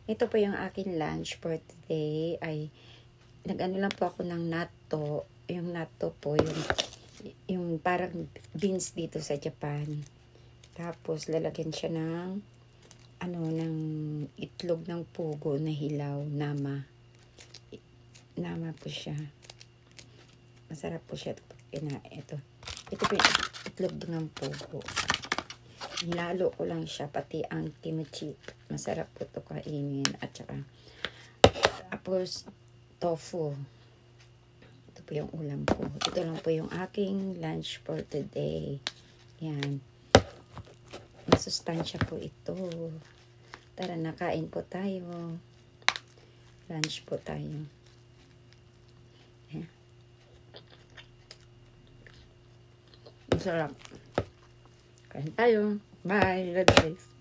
Ito po yung akin lunch for today. Nag-ano lang po ako ng natto. Yung natto po, yung parang beans dito sa Japan. Tapos lalagyan siya ng ng itlog ng pugo na hilaw, nama. Nama po siya. Masarap po siya. Ito po yung itlog ng pugo. Nilalo ko lang siya, pati ang kimchi. Masarap po ito kainin. At saka, tapos, tofu. Ito po yung ulam ko. Ito lang po yung aking lunch for today. Yan. Masustansya po ito. Tara, nakain po tayo. Lunch po tayo. Yan. Masarap. Kain tayo. Bye. God bless.